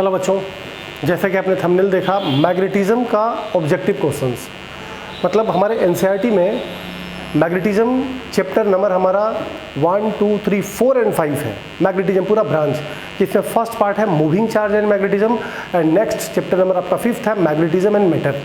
Hello बच्चों, जैसा कि आपने थंबनेल देखा, मैग्नेटिज्म का ऑब्जेक्टिव क्वेश्चंस, मतलब हमारे एनसीईआरटी में मैग्नेटिज्म चैप्टर नंबर हमारा 1, 2, 3, 4 एंड 5 है। मैग्नेटिज्म पूरा ब्रांच, जिसमें फर्स्ट पार्ट है moving charge and magnetism, and next chapter number आपका 5th है मैग्नेटिज्म एंड मैटर।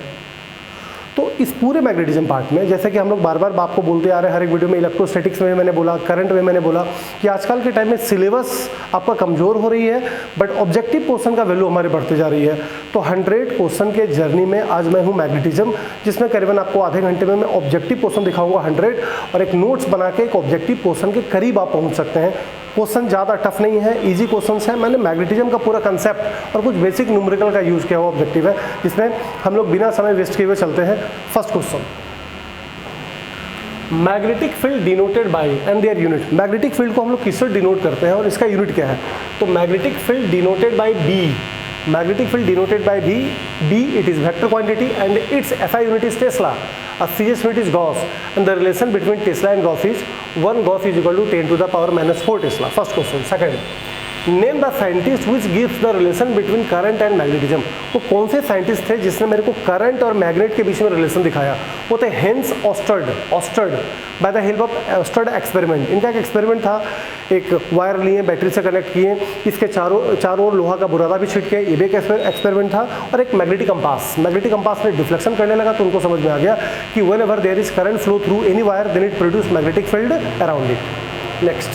तो इस पूरे मैग्नेटिज्म पार्ट में, जैसे कि हम लोग बार बार आपको बोलते आ रहे हैं हर एक वीडियो में, इलेक्ट्रोस्टैटिक्स में मैंने बोला, करंट में मैंने बोला कि आजकल के टाइम में सिलेबस आपका कमज़ोर हो रही है, बट ऑब्जेक्टिव क्वेश्चन का वैल्यू हमारे बढ़ते जा रही है। तो 100 क्वेश्चन के जर्नी में आज मैं हूँ मैग्नेटिज्म, जिसमें करीबन आपको आधे घंटे में मैं ऑब्जेक्टिव क्वेश्चन दिखाऊंगा 100, और एक नोट्स बना के एक ऑब्जेक्टिव क्वेश्चन के करीब आप पहुँच सकते हैं। क्वेश्चन ज़्यादा टफ नहीं है, इजी क्वेश्चंस है। मैंने मैग्नेटिज्म का पूरा कंसेप्ट और कुछ बेसिक न्यूमेरिकल का यूज़ किया हुआ ऑब्जेक्टिव है, जिसमें हम लोग बिना समय वेस्ट किए हुए चलते हैं। First question, magnetic field denoted by and their unit. Magnetic field को हम लोग किससे डिनोट करते हैं और इसका यूनिट क्या है? तो magnetic field denoted by B, magnetic field denoted by B, it is vector quantity and its SI unit is Tesla, a CS unit is Gauss, and the relation between Tesla and Gauss is 1 Gauss is equal to 10 to the power minus 4 Tesla. First question. Second, name the scientist which gives the relation between current and magnetism. वो कौन से scientist थे जिसने मेरे को current और magnet के बीच में रिलेशन दिखाया? वो थे hence ऑस्टर्ड bye the help of ऑस्टर्ड experiment. इनका एक एक्सपेरिमेंट था, एक वायर लिए, बैटरी से कनेक्ट किए, इसके चारों ओर लोहा का बुरादा भी छिटके, ये भी एक एक्सपेरिमेंट था। और एक मैग्नेटिक कंपास में डिफ्लेक्शन करने लगा, तो उनको समझ में आ गया कि whenever there is current flow through any wire then it produce magnetic field around it. Next,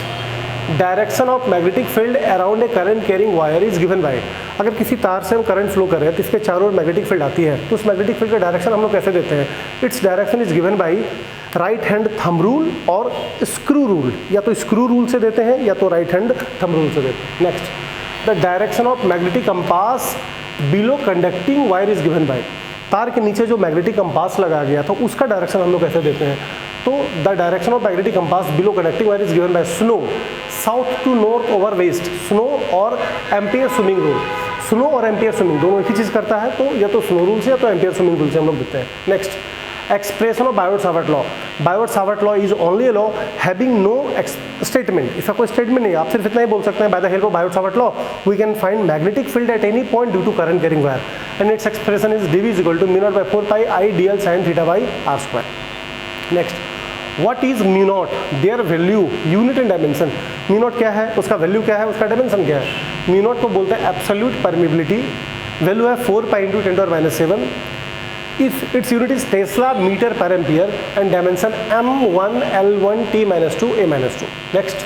direction of magnetic field around a current carrying wire is given by. अगर किसी तार से हम करंट फ्लो कर रहे हैं तो इसके चारों ओर मैग्नेटिक फील्ड आती है, तो उस मैग्नेटिक फील्ड का डायरेक्शन हम लोग कैसे देते हैं? It's direction is given bye right hand thumb rule और स्क्रू रूल। या तो स्क्रू रूल से देते हैं या तो राइट हैंड थंब रूल से देते हैं। Next, the direction of magnetic compass below conducting wire is given bye. तार के नीचे जो मैग्नेटिक कंपास लगाया गया था उसका डायरेक्शन हम लोग कैसे देते हैं? तो the direction of magnetic compass below conducting wire is given by snow, south to north over west. Snow और एम्पियर स्विमिंग रूल, स्नो और एम्पियर स्विमिंग दोनों एक ही चीज़ करता है, तो या तो स्नो रूल से या तो एम्पियर स्विमिंग रूल से हम लोग देते हैं। Next, expression of Biot Savart law. Biot Savart law is only a law having no statement. इसका कोई स्टेटमेंट नहीं है, आप सिर्फ इतना ही बोल सकते हैं, by the help of Biot Savart law we can find magnetic field at any point due to current carrying wire and its expression is dV is equal to mu naught by 4 pi I dl sin theta by r square. Next, what is mu naught, their value, unit and dimension. Mu naught क्या है, उसका value क्या है, उसका dimension क्या है? Mu naught को बोलते हैं एब्सोल्यूट परमिबिलिटी, वैल्यू है 4 pi into 10⁻⁷। Its unit is Tesla meter per ampere and dimension m1 l1 t-2 a-2. Next,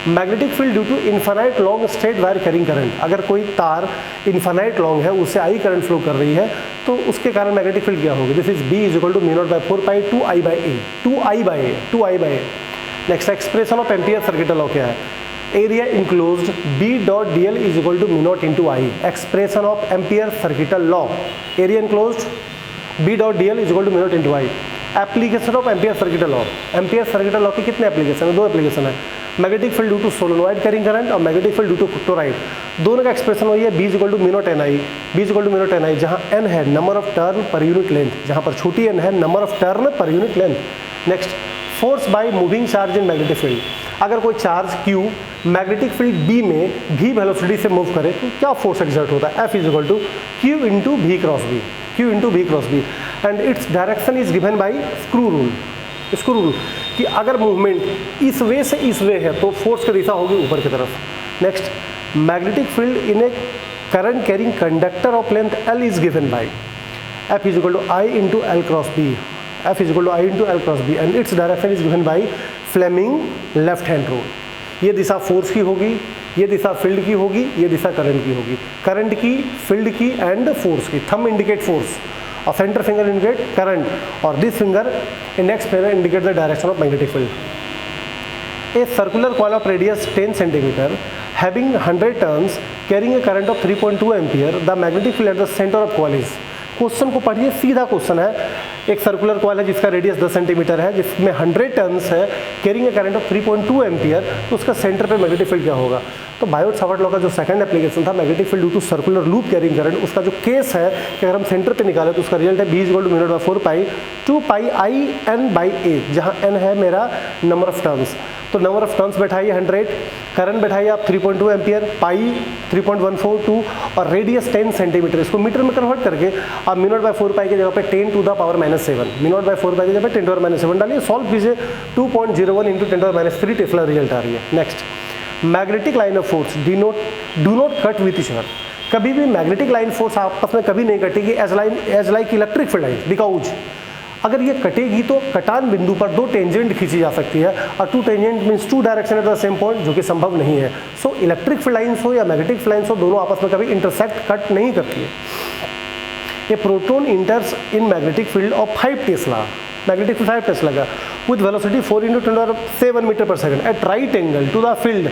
magnetic field due to infinite long straight wire carrying current. अगर कोई तार infinite long है, उससे I current flow कर रही है, तो उसके कारण मैग्नेटिक फील्ड क्या होगी? This is B is equal to mu naught by 4 pi 2I by A। Next, expression of Ampere circuit law क्या है? Area enclosed B dot dl is equal to mu naught into I। Expression of Ampere circuital law, area enclosed B dot dl is equal to mu naught into I। Application of Ampere circuital law, Ampere circuital law की कितने application है? 2 application है, magnetic field due to solenoid carrying current और magnetic field due to toroid. दोनों का expression वही है, B is equal to mu naught n I। B is equal to mu naught n I, जहाँ n है number of turn per unit length, जहाँ पर छोटी n है number of turn per unit length. Next, force by moving charge in magnetic field. अगर कोई charge Q magnetic field B में v velocity से मूव करे तो क्या फोर्स एक्सर्ट होता है? F is equal to Q into V cross B, Q into V cross B, and its direction is given by screw rule कि अगर movement इस वे से इस वे है तो फोर्स की दिशा होगी ऊपर की तरफ। Next, magnetic field in a current carrying conductor of length L is given by F is equal to I into L cross B, F is equal to I into L cross B, and its direction is given by Fleming left hand rule. ये दिशा force की होगी, ये दिशा field की होगी, ये दिशा current की होगी, करंट की, फील्ड की एंड फोर्स की। थंब इंडिकेट फोर्स और सेंटर फिंगर इंडिकेट करंट, और this finger index finger indicate the direction of magnetic field. A circular coil of radius 10 centimetre having 100 turns carrying a current of 3.2 ampere, the magnetic field at the centre of coil is. Question को पढ़िए, सीधा question है। एक circular coil है जिसका radius 10 centimetre है, जिसमें 100 turns है, carrying a current of 3.2 ampere, तो उसका सेंटर पे मैग्नेटिक फील्ड क्या होगा? तो बायोट-सावर्ट लॉ का जो सेकंड एप्लीकेशन था magnetic field due to circular loop carrying current, उसका जो केस है कि अगर हम सेंटर पे निकालें तो उसका रिजल्ट है B is equal to mu naught by 4 pi 2 pi I n by A, जहाँ n है मेरा नंबर ऑफ टर्न्स। तो तो नंबर ऑफ टर्न्स बैठाइए 100, करंट बैठाइए आप 3.2 एम्पियर, पाई 3.142 और रेडियस 10 सेंटीमीटर। इसको मीटर में कन्वर्ट करके आप μ/4π की जगह पे 10 to the power -7, μ/4π की जगह पे 10 to the power -7 डालिए, सॉल्व कीजिए, 2.01 × 10 to the -3 टेस्ला रिजल्ट आ रही है। Next, magnetic line of force do not cut with each other. कभी भी मैग्नेटिक लाइन फोर्स आपस में कभी नहीं कटेगी as like electric field line, because अगर ये कटेगी तो कटान बिंदु पर दो टेंजेंट खींची जा सकती है, और two tangent means two direction at the same point, जो कि संभव नहीं है। सो इलेक्ट्रिक फील्ड लाइन्स हो या मैग्नेटिक फील्ड लाइन्स हो, दोनों आपस में कभी इंटरसेक्ट कट नहीं करती है। A proton enters in magnetic field of 5 tesla, magnetic field 5 tesla का, with velocity 4 × 10⁷ metre per second at right angle to the field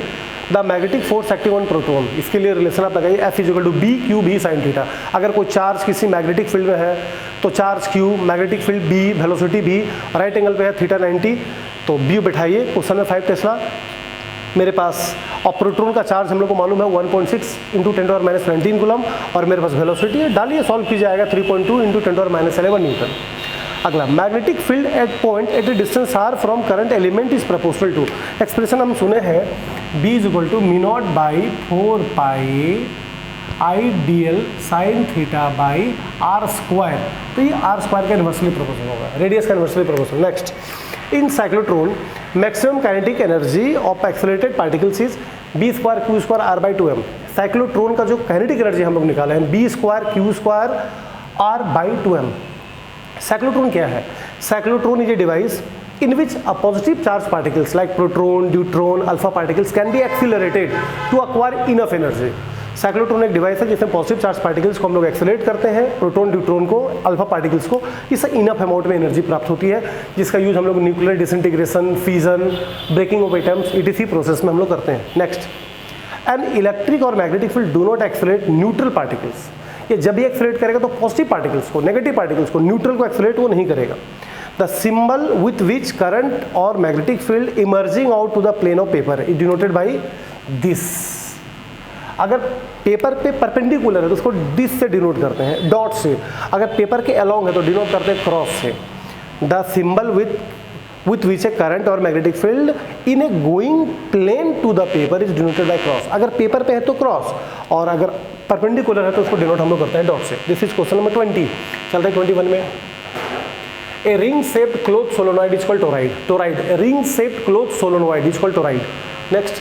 the magnetic force acting on proton. इसके लिए रिलेशन आप लगाइए F = BQ/B sin theta. अगर कोई charge किसी magnetic field में है तो charge Q, magnetic field B, velocity B, right angle पे है थीटा 90, तो B बैठाइए। क्वेश्चन में 5 टेस्ला मेरे पास, और प्रोटॉन का चार्ज हम लोग को मालूम है 1.6 × 10⁻⁻19 कूलम, और मेरे पास वेलोसिटी है, डालिए, सॉल्व कीजिए, आएगा 3.2 × 10⁻11 न्यूटन। अगला, magnetic field at point at a distance r from current element is proportional to. Expression हम सुने हैं B = μ0/4π IDL sin θ/r², तो ये r² का इन्वर्सली प्रोपोर्शनल होगा, रेडियस का inversely proportional. Next, in cyclotron maximum kinetic energy of accelerated particles is B²Q² r/2m। Cyclotron का जो काइनेटिक एनर्जी हम लोग निकाले हैं B²Q² r/2m। साइक्लोट्रॉन क्या है? Cyclotron is a device in which a positive charged particles like proton, neutron, alpha particles can be accelerated to acquire enough energy। Cyclotron एक device है जिसमें पॉजिटिव चार्ज पार्टिकल्स को हम लोग एक्सेलरेट करते हैं, प्रोटॉन, न्यूट्रॉन को, अल्फा पार्टिकल्स को, इससे इनफ अमाउंट में एनर्जी प्राप्त होती है, जिसका यूज हम लोग nuclear disintegration, fusion, breaking of atoms ETC process में हम लोग करते हैं। नेक्स्ट, एन इलेक्ट्रिक और magnetic field do not accelerate neutral particles. ये जब भी एक्सेलरेट करेगा तो पॉजिटिव पार्टिकल्स को, नेगेटिव पार्टिकल्स को, न्यूट्रल को एक्सेलरेट वो नहीं करेगा। The symbol with which current or magnetic field emerging out to the plane of paper is denoted by this। अगर पेपर पे परपेंडिकुलर है तो उसको दिस से डिनोट करते हैं, डॉट से। अगर पेपर के अलोंग है तो डिनोट करते हैं क्रॉस से। The symbol with which a current or magnetic field in a going plane to the paper is denoted by cross। अगर पेपर पे है तो क्रॉस, और अगर परपेंडिकुलर है तो उसको डिनोट हम लोग करते हैं डॉट से। This is question number 20। चल रहा है 21 में। A ring-shaped cloth solenoid is called toroid। Toroid, a ring-shaped cloth solenoid is called toroid। Next,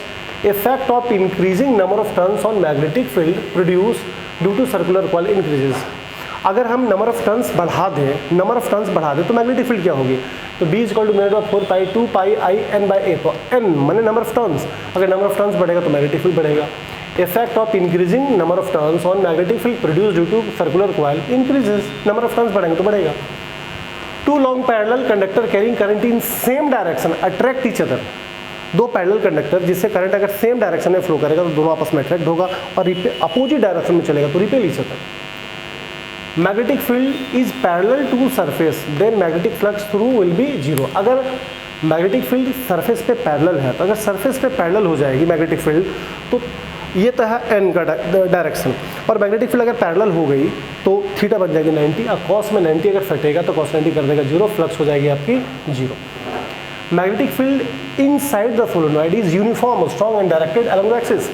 effect of increasing number of turns on magnetic field produced due to circular coil increases। अगर हम number of turns बढ़ा दें तो magnetic field क्या होगी? तो B = μ/4π 2π IN/a। तो n माने नंबर ऑफ टर्न्स, अगर नंबर ऑफ टर्न्स बढ़ेगा तो मैग्नेटिक फील्ड बढ़ेगा। Effect of increasing number of turns on magnetic field produce due to circular coil increases. Number of turns बढ़ेंगे तो बढ़ेगा। Two long parallel conductor carrying current in same direction attract each other. दो parallel conductor जिससे current अगर same direction में flow करेगा तो दोनों आपस में अट्रैक्ट होगा, और अपोजिट डायरेक्शन में चलेगा तो repel each other. Magnetic field is parallel to surface, then magnetic flux through will be 0। अगर मैग्नेटिक फील्ड सरफेस पे पैरेलल है, तो अगर सरफेस पे पैरेलल हो जाएगी मैग्नेटिक फील्ड तो ये तो है n का डायरेक्शन, और मैग्नेटिक फील्ड अगर पैरेलल हो गई तो थीटा बन जाएगी 90, और कॉस में 90 अगर फटेगा तो कॉस 90 कर देगा 0, फ्लक्स हो जाएगी आपकी 0। Magnetic field inside the solenoid is uniform, strong and directed along the axis.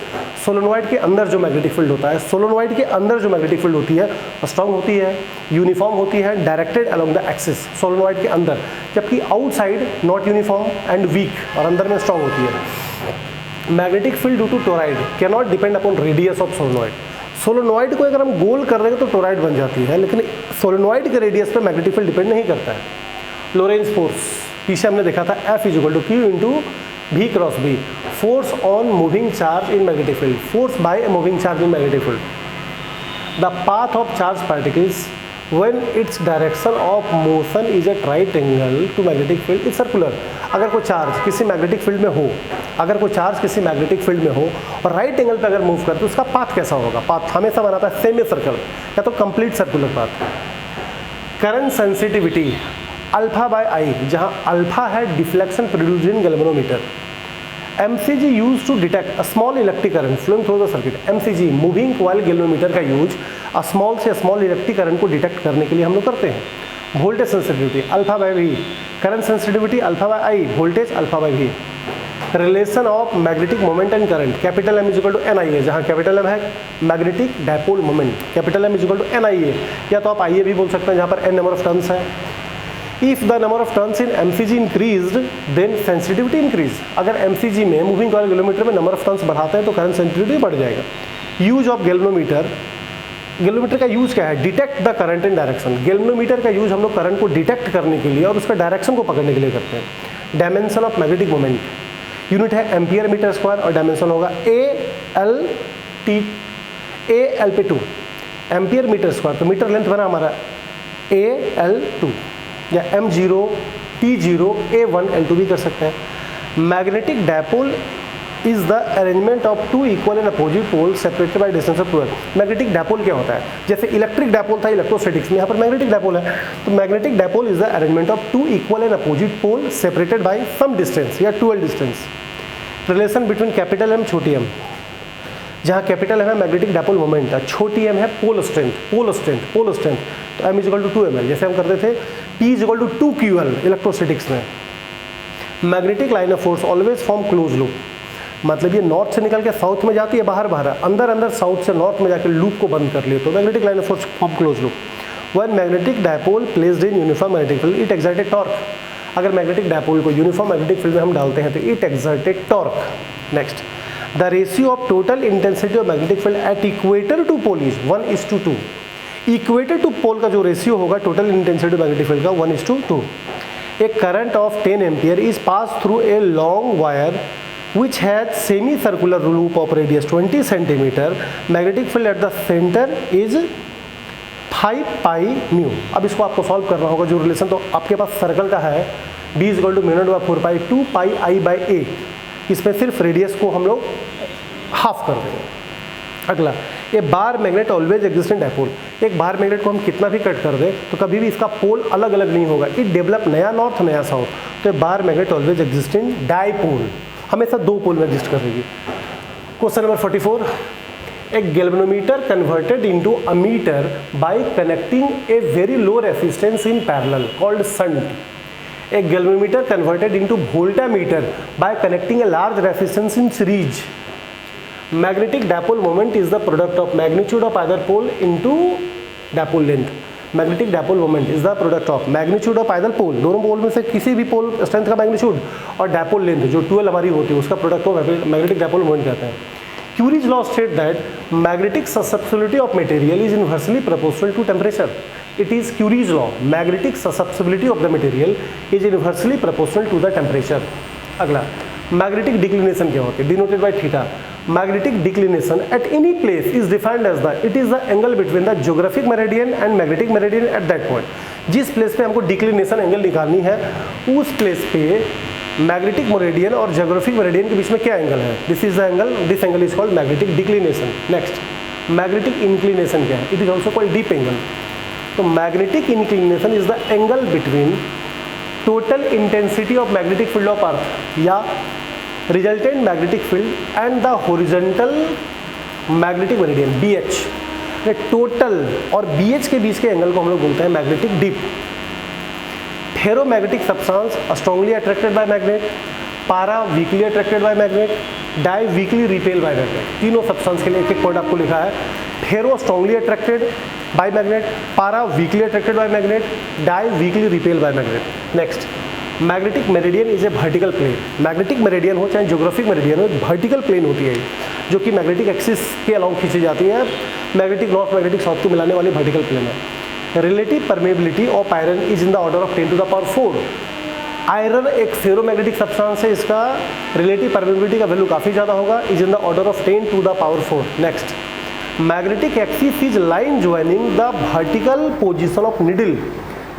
Solenoid के अंदर जो मैग्नेटिक फील्ड होता है, सोलेनॉइड के अंदर जो मैग्नेटिक फील्ड होती है स्ट्रॉन्ग होती है, यूनिफॉर्म होती है, directed along the axis, solenoid के अंदर, जबकि outside not uniform and weak, और अंदर में स्ट्रॉन्ग होती है। Magnetic field due to toroid can not depend upon radius of solenoid. Solenoid को अगर हम गोल कर देंगे तो टोराइड बन जाती है, लेकिन सोलेनॉइड के रेडियस पे मैग्नेटिक फील्ड डिपेंड नहीं करता है। लोरेंज फोर्स पीछे हमने देखा था, F = Q × V × B, force on moving charge in magnetic field, force by moving charge in magnetic field. The path of charge particles when its direction of motion is at right angle to magnetic field is circular। अगर कोई charge किसी magnetic field में हो, और right angle पे अगर move करे तो उसका पाथ कैसा होगा? पाथ हमेशा बनाता है सेमी सर्कल या तो complete circular path. Current sensitivity α/I, जहाँ अल्फा है deflection produced in galvanometer. MCG use to detect a small electric current flowing through the circuit. MCG moving coil galvanometer का यूज स्मॉल से small electric current को detect करने के लिए हम लोग करते हैं। Voltage sensitivity α/V, current sensitivity α/I, voltage α/V। Relation of magnetic moment and current, capital M is equal to N I ए, जहाँ कैपिटल एम है magnetic dipole moment, capital M is equal to N I A, या तो आप आई ए भी बोल सकते हैं जहाँ पर एन नंबर ऑफ टर्न्स है। If the number of turns in MCG increased then sensitivity increase, अगर एमसीजी में मूविंग कॉइल गैल्वेनोमीटर में नंबर ऑफ टर्न्स बढ़ाते हैं तो करंट सेंसिटिविटी बढ़ जाएगा। यूज ऑफ गैल्वेनोमीटर, गैल्वेनोमीटर का यूज क्या है? Detect the current in direction. Galvanometer का यूज हम लोग करंट को डिटेक्ट करने के लिए और उसका डायरेक्शन को पकड़ने के लिए करते हैं। Dimension of magnetic moment, unit है एम्पियर मीटर स्क्वायर और डायमेंशन होगा AL पे 2 एम्पियर मीटर स्क्वायर, तो मीटर लेंथ बना हमारा AL2 या M0 T0 A1 L2 भी कर सकते हैं। Magnetic dipole is the arrangement of two equal and opposite pole separated by distance of 12। Magnetic dipole क्या होता है? जैसे इलेक्ट्रिक डायपोल था इलेक्ट्रोस्टैटिक्स में, यहाँ पर मैग्नेटिक डायपोल है, तो magnetic dipole is the arrangement of two equal and opposite pole separated by some distance या 12 distance. Relation between capital M छोटी एम, जहाँ कैपिटल एम है मैग्नेटिक डायपोल मोमेंट है, छोटी एम है पोल स्ट्रेंथ, तो M is equal to 2ml, जैसे हम करते थे P is equal to 2QL electrostatics में। Magnetic line of force always form close loop, मतलब ये नॉर्थ से निकल के साउथ में जाती है, बाहर अंदर साउथ से नॉर्थ में जाकर लूप को बंद कर लिए, तो magnetic line of force form close loop. When magnetic dipole placed in uniform magnetic field it excited torque, अगर मैग्नेटिक डायपोल को यूनिफॉर्म मैग्नेटिक फील्ड में हम डालते हैं तो it excited torque. Next, the ratio of total intensity of magnetic field at equator to pole is 1:2। Equator to pole का जो ratio होगा total intensity of magnetic field का 1:2। A current of 10 ampere is pass through a long wire which has semi-circular loop of radius 20 cm. Magnetic field at the center is 5 pi mu। अब इसको आपको solve करना होगा जो relation, तो आपके पास circle का है b = μ0/4 pi 2 pi I/a, इसमें सिर्फ रेडियस को हम लोग हाफ कर देंगे। अगला, ये बार magnet always exist in dipole, एक बार मैग्नेट को हम कितना भी कट कर दें तो कभी भी इसका पोल अलग अलग नहीं होगा, इट डेवलप नया नॉर्थ नया साउथ, तो bar magnet always exist in dipole, हमेशा 2 पोल में एग्जिस्ट करेगी। Question number 44, a galvanometer converted into a meter by connecting a very low resistance in parallel called shunt. A galvanometer converted into voltmeter by connecting a large resistance in series. Magnetic dipole moment is the product of magnitude of either pole into dipole length. Magnetic dipole moment is the product of magnitude of either pole, दोनों pole में से किसी भी pole strength का magnitude, और dipole length जो 12 हमारी होती है उसका प्रोडक्ट को मैग्नेटिक डायपोल मोमेंट कहते हैं। Curie's law state that magnetic susceptibility of material is inversely proportional to temperature. It is Curie's law, magnetic susceptibility of the material is inversely proportional to the temperature. अगला, magnetic declination क्या होती है? Denoted by theta. Magnetic declination at any place is defined as it is the angle between the geographic meridian and magnetic meridian at that point। जिस place पे हमको declination angle निकालनी है उस प्लेस पे मैग्नेटिक मेरिडियन और geographic meridian के बीच में क्या एंगल है? This is the angle, this angle is called magnetic declination. Next, magnetic inclination क्या है? It is also called dip angle. तो magnetic inclination is the angle between total intensity of magnetic field of earth या resultant magnetic field and the horizontal magnetic meridian BH। Total और BH के बीच के angle को हम लोग बोलते हैं magnetic dip. Ferromagnetic substance strongly attracted by magnet, para weakly attracted by magnet, dia weakly repel by magnet. तीनों सब्सटेंस के लिए एक एक पॉइंट आपको लिखा है। Ferro strongly attracted by magnet, para weakly attracted by magnet, dia weakly repel by magnet. Next, magnetic meridian is a vertical plane. Magnetic meridian हो चाहे ज्योग्राफिक मेरिडियन हो, वर्टिकल प्लेन होती है जो कि मैग्नेटिक एक्सिस के अलाउंग खींची जाती है। मैग्नेटिक नॉर्थ मैग्नेटिक साउथ को मिलाने वाली वर्टिकल प्लेन है। Relative permeability of iron is in the order of 10⁴। Iron एक फेरोमैग्नेटिक सब्सटेंस है, इसका रिलेटिव परमेबिलिटी का वैल्यू काफ़ी ज़्यादा होगा, is in the order of 10⁴। Next, magnetic axis is line joining the vertical position of needle.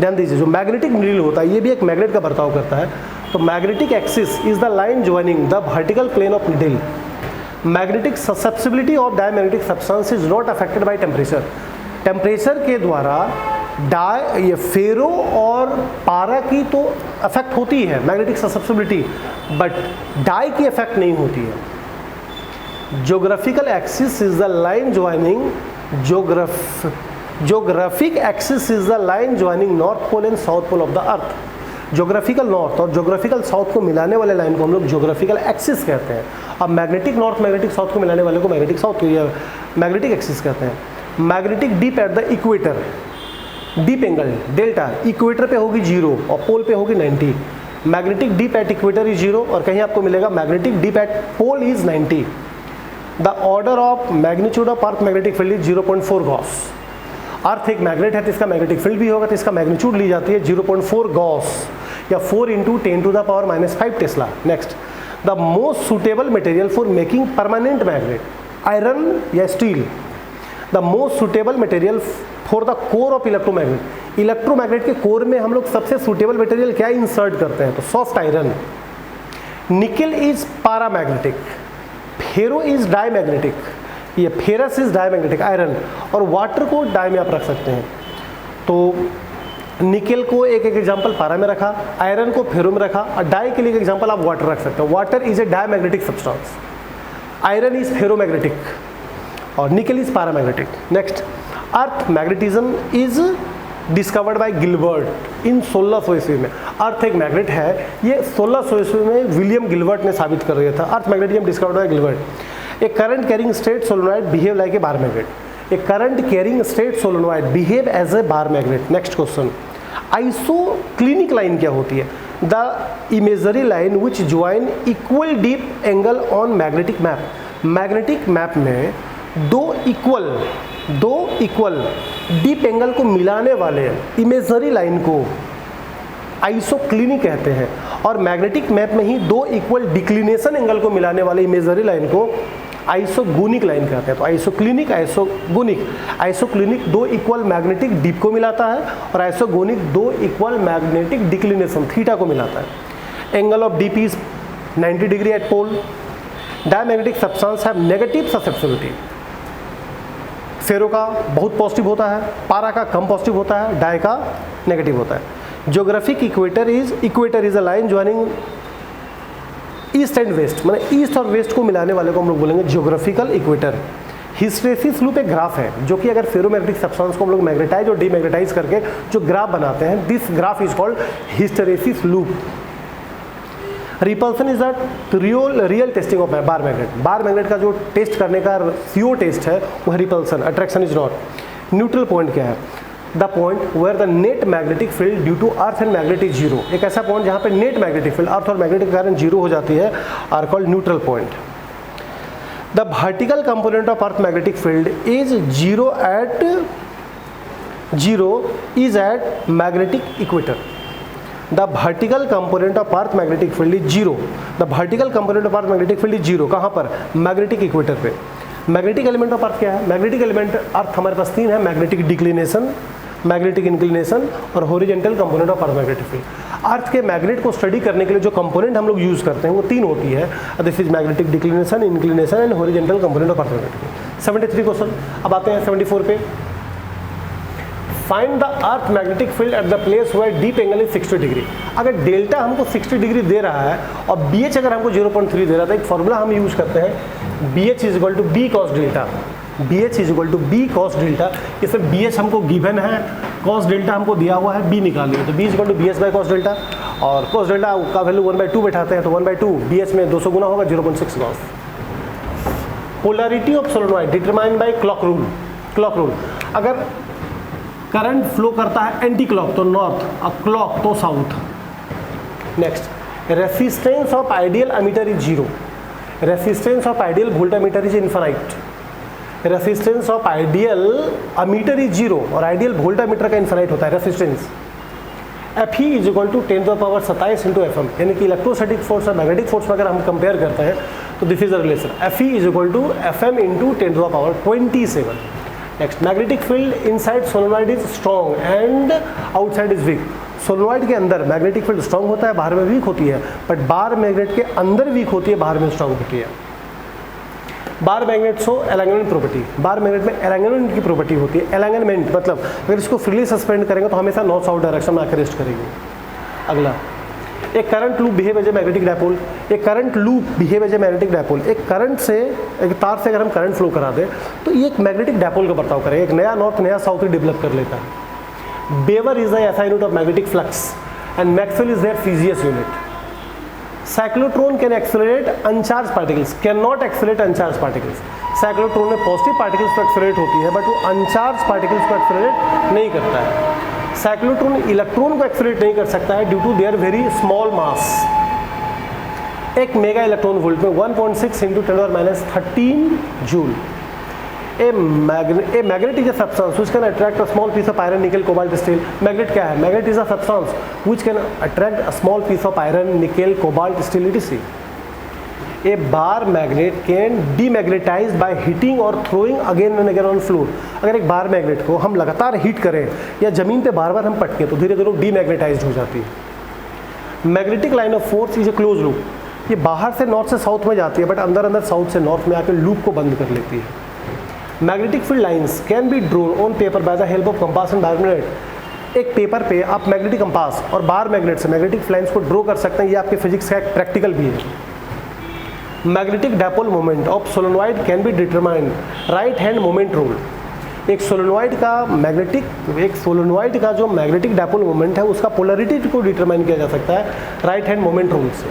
ध्यान दीजिए, जो मैग्नेटिक नीडल होता है ये भी एक मैग्नेट का बर्ताव करता है, तो magnetic axis is the line joining the vertical plane of needle. Magnetic susceptibility of diamagnetic substance is not affected by temperature. Temperature के द्वारा ये फेरो और पारा की तो अफेक्ट होती है मैग्नेटिक ससेप्सिबिलिटी, बट डाई की अफेक्ट नहीं होती है। Geographical axis is the line joining Geographic axis is the line joining north pole and south pole of the earth। Geographical north और ज्योग्राफिकल साउथ को मिलाने वाले लाइन को हम लोग ज्योग्राफिकल एक्सिस कहते हैं। अब मैग्नेटिक नॉर्थ मैग्नेटिक साउथ को मिलाने वाले को मैग्नेटिक साउथ या मैग्नेटिक एक्सिस कहते हैं। Magnetic dip at the equator, dip angle delta equator पे होगी 0 और पोल पे होगी 90। Magnetic dip at equator is 0 और कहीं आपको मिलेगा magnetic dip at pole is 90। The order of magnitude of earth magnetic field is 0.4 gauss. Earth एक मैग्नेट है तो इसका मैग्नेटिक फील्ड भी होगा, तो इसका मैग्नीट्यूड ली जाती है 0.4 गॉस या 4 × 10⁻⁻5 tesla. Next, the most suitable material for making permanent magnet, iron या steel. The most suitable material for the core of electromagnet, electromagnet के कोर में हम लोग सबसे सुटेबल मटेरियल क्या इंसर्ट करते हैं, तो soft iron. Nickel is paramagnetic, ferro is diamagnetic, ये फेरस इज डाईमैग्नेटिक आयरन, और वाटर को डाई में आप रख सकते हैं। तो निकेल को एक एग्जांपल पारा में रखा, आयरन को फेरो में रखा, और डाई के लिए एक एग्जांपल आप वाटर रख सकते हो। Water is a diamagnetic substance, iron is ferromagnetic और nickel is paramagnetic. Next, earth magnetism is discovered by Gilbert in 1600 ईस्वी में। अर्थ एक मैग्नेट है, ये 1600 ईस्वी में विलियम गिलबर्ट ने साबित कर दिया था। Earth magnetism discovered by Gilbert. A current carrying straight solenoid behave like a bar magnet. A current carrying straight solenoid behave as a bar magnet. Next question, isoclinic line क्या होती है? The imagery line which join equal dip angle on magnetic map. Magnetic map में दो equal dip angle को मिलाने वाले imagery line को isoclinic कहते हैं, और मैग्नेटिक मैप में ही दो इक्वल डिक्लिनेशन एंगल को मिलाने वाले इमेजरी लाइन को आइसोगोनिक लाइन कहते हैं। तो आइसोक्लिनिक, आइसोगोनिक। आइसोक्लिनिक दो इक्वल मैग्नेटिक डीप को मिलाता है और आइसोगोनिक दो इक्वल मैग्नेटिक डिक्लिनेशन थीटा को मिलाता है। Angle of dip is 90 degree at pole. Diamagnetic substance have negative susceptibility. Ferro का बहुत पॉजिटिव होता है, पारा का कम पॉजिटिव होता है, डाई का नेगेटिव होता है। Geographic equator is a line joining east and west, मतलब ईस्ट और वेस्ट को मिलाने वाले को हम लोग बोलेंगे ज्योग्राफिकल इक्वेटर। हिस्टेरेसिस लूप एक ग्राफ है जो कि अगर फेरोमैग्नेटिक सब्सटेंस को हम लोग मैग्नेटाइज और डीमैग्नेटाइज करके जो ग्राफ बनाते हैं, this graph is called hysteresis loop. Repulsion is the real testing of bar magnet. Bar magnet का जो टेस्ट करने का CO टेस्ट है वह repulsion, attraction is not. Neutral point क्या है? The point where the net magnetic field due to earth and magnet is 0। एक ऐसा पॉइंट जहाँ पे नेट मैग्नेटिक फील्ड अर्थ और मैग्नेट के कारण 0 हो जाती है, are called neutral point. The vertical component of earth magnetic field is 0 at magnetic equator. The vertical component of earth magnetic field is 0. The vertical component of earth magnetic field is 0. कहाँ पर? Magnetic equator पे। Magnetic element of earth क्या है? Magnetic element earth हमारे पास 3 है, magnetic declination, magnetic inclination और horizontal component of earth magnetic field. Earth के मैग्नेट को स्टडी करने के लिए जो कंपोनेंट हम लोग यूज करते हैं वो 3 होती है, this is magnetic declination, inclination and horizontal component of earth magnetic field. 73 question. अब आते हैं 74 पे। Find the earth magnetic field at the place where dip angle is 60 degree. अगर डेल्टा हमको 60 डिग्री दे रहा है और BH अगर हमको 0.3 दे रहा था, एक फॉर्मूला हम यूज करते हैं, BH is equal to B cos delta. BH is equal to B cos delta. इसमें BH हमको गिवन है, cos डेल्टा हमको दिया हुआ है, B निकालिए, तो B is equal to BH by cos delta, और cos डेल्टा का वैल्यू 1/2 बैठाते हैं, तो 1/2 BH में 200 गुना होगा, 0.6 gauss. Polarity of solenoid determined by clock rule. Clock rule, अगर करंट फ्लो करता है एंटी क्लॉक तो नॉर्थ, और क्लॉक तो south. Next, resistance of ideal ammeter is 0। Resistance of ideal voltmeter is infinite. Resistance of ideal ammeter is 0 और ideal voltmeter का infinite होता है resistance. Fe is equal to 10⁻27 into FM, यानी कि electrostatic force और magnetic force में अगर हम कंपेयर करते हैं तो this is the relation, Fe is equal to FM into 10⁻27। Next, magnetic field inside solenoid is strong and outside is weak. Solenoid के अंदर मैग्नेटिक फील्ड स्ट्रॉन्ग होता है, बाहर में वीक होती है, बट बार मैग्नेट के अंदर वीक होती है, बाहर में स्ट्रॉन्ग होती है। Bar magnet so alignment property, bar magnet में एलाइनमेंट की प्रॉपर्टी होती है। एलाइनमेंट मतलब अगर इसको फ्रीली सस्पेंड करेंगे तो हमेशा नॉर्थ साउथ डायरेक्शन में आकर रेस्ट करेगी। अगला, एक current loop behave as a magnetic dipole. एक current loop behave as a magnetic dipole. एक करंट से, एक तार से अगर हम करंट फ्लो करा दें तो ये एक मैग्नेटिक डायपोल का बर्ताव करेगा, एक नया नॉर्थ नया साउथ डेवलप कर लेता है। Weber is the SI unit of magnetic flux and Maxwell is their physics unit. Cyclotron can accelerate uncharged particles, cannot accelerate uncharged particles. Cyclotron में पॉजिटिव पार्टिकल्स को एक्सेलरेट होती है, बट वो अनचार्ज particles को accelerate नहीं करता है। साइक्लोट्रॉन इलेक्ट्रॉन को एक्सेलरेट नहीं कर सकता है due to their very small mass. एक मेगा इलेक्ट्रॉन वोल्ट में 1.6 × 10⁻13 joule. A magnet is a substance which can attract a small piece of iron, nickel, cobalt, steel. Magnet क्या है? Magnet is a substance which can attract a small piece of iron, nickel, cobalt, steel, etc. A bar magnet can demagnetize by heating or throwing again and again on floor. अगर एक bar magnet को हम लगातार heat करें या जमीन पे बार बार हम पटकें तो धीरे धीरे डीमैग्नेटाइज्ड हो जाती है। Magnetic line of force is a close loop. ये बाहर से नॉर्थ से साउथ में जाती है, बट अंदर अंदर साउथ से नॉर्थ में आकर लूप को बंद कर लेती है। Magnetic field lines can be drone on paper bye the help of compass and bar magnet. एक पेपर पे आप मैग्नेटिक कंपास और बार मैग्नेट से मैग्नेटिक लाइंस को ड्रॉ कर सकते हैं। ये आपके फिजिक्स का एक प्रैक्टिकल भी है। Magnetic dipole moment of solenoid can be determined right hand moment rule. एक सोलेनॉइड का जो मैग्नेटिक डायपोल मोमेंट है उसका पोलरिटी को डिटरमाइन किया जा सकता है राइट हैंड मोमेंट रूल से।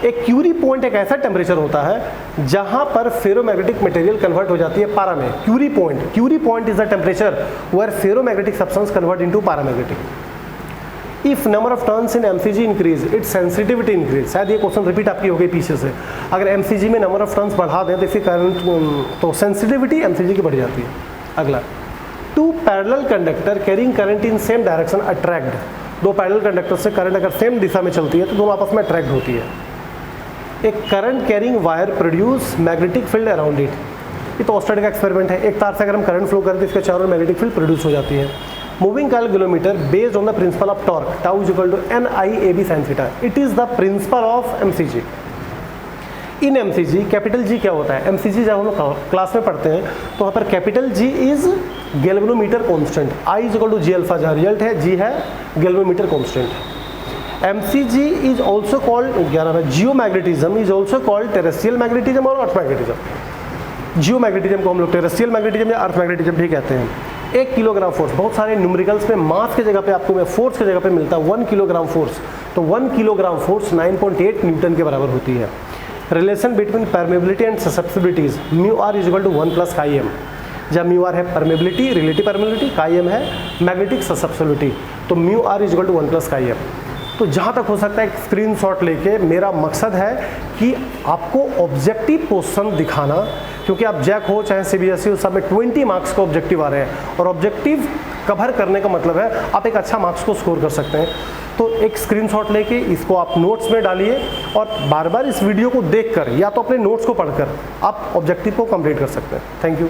एक क्यूरी पॉइंट एक ऐसा टेम्परेचर होता है जहां पर फेरोमैग्नेटिक मटेरियल कन्वर्ट हो जाती है पारा में। Curie point is the temperature where ferromagnetic substance convert into paramagnetic. If number of turns in MCG increase it sensitivity increase. शायद ये क्वेश्चन रिपीट आपकी हो गई पीछे से। अगर एमसीजी में नंबर ऑफ टर्न्स बढ़ा दें तो इसकी करंट तो सेंसिटिविटी एमसीजी की बढ़ जाती है। अगला, two parallel conductor carrying current in same direction attract. दो पैरेलल कंडक्टर से करंट अगर सेम दिशा में चलती है तो दोनों आपस में अट्रैक्ट होती है। एक current carrying wire produce magnetic field around it. ये तो ऑस्टेड का एक्सपेरिमेंट है। एक तार से अगर हम करंट फ्लो करें तो इसके चारों मैग्नेटिक फील्ड प्रोड्यूस हो जाती है। Moving coil kilometre based on the principle of torque tau is equal to NIAB sin theta. It is the principle of MCG. In MCG capital G क्या होता है? एमसीजी जब हम लोग क्लास में पढ़ते हैं तो वहाँ पर capital G is galvanometer constant, I is equal to G alpha जहाँ रिजल्ट है G है galvanometer constant. MCG is also called geomagnetism is also called terrestrial magnetism और अर्थ मैग्नेटिज्म। जियोमैग्नेटिज्म को हम लोग टेरेस्ट्रियल मैग्नेटिज्म या अर्थ मैग्नेटिज्म भी कहते हैं। 1 किलोग्राम फोर्स, बहुत सारे न्यूमेरिकल्स में मास के जगह पे आपको में फोर्स के जगह पे मिलता है 1 किलोग्राम फोर्स। तो 1 किलोग्राम फोर्स 9.8 न्यूटन के बराबर होती है। Relation between permeability and susceptibilities μr is equal to 1 + chi m। जब μr है permeability, relative permeability, chi m है मैग्नेटिक ससेप्टिबिलिटी, तो μr is equal to 1 + chi m। तो जहाँ तक हो सकता है एक स्क्रीनशॉट लेके मेरा मकसद है कि आपको ऑब्जेक्टिव क्वेश्चन दिखाना, क्योंकि आप जैक हो चाहे CBSE हो, सब में 20 मार्क्स का ऑब्जेक्टिव आ रहे हैं और ऑब्जेक्टिव कवर करने का मतलब है आप एक अच्छा मार्क्स को स्कोर कर सकते हैं। तो एक स्क्रीनशॉट लेके इसको आप नोट्स में डालिए और बार बार इस वीडियो को देखकर या तो अपने नोट्स को पढ़कर आप ऑब्जेक्टिव को कंप्लीट कर सकते हैं। Thank you.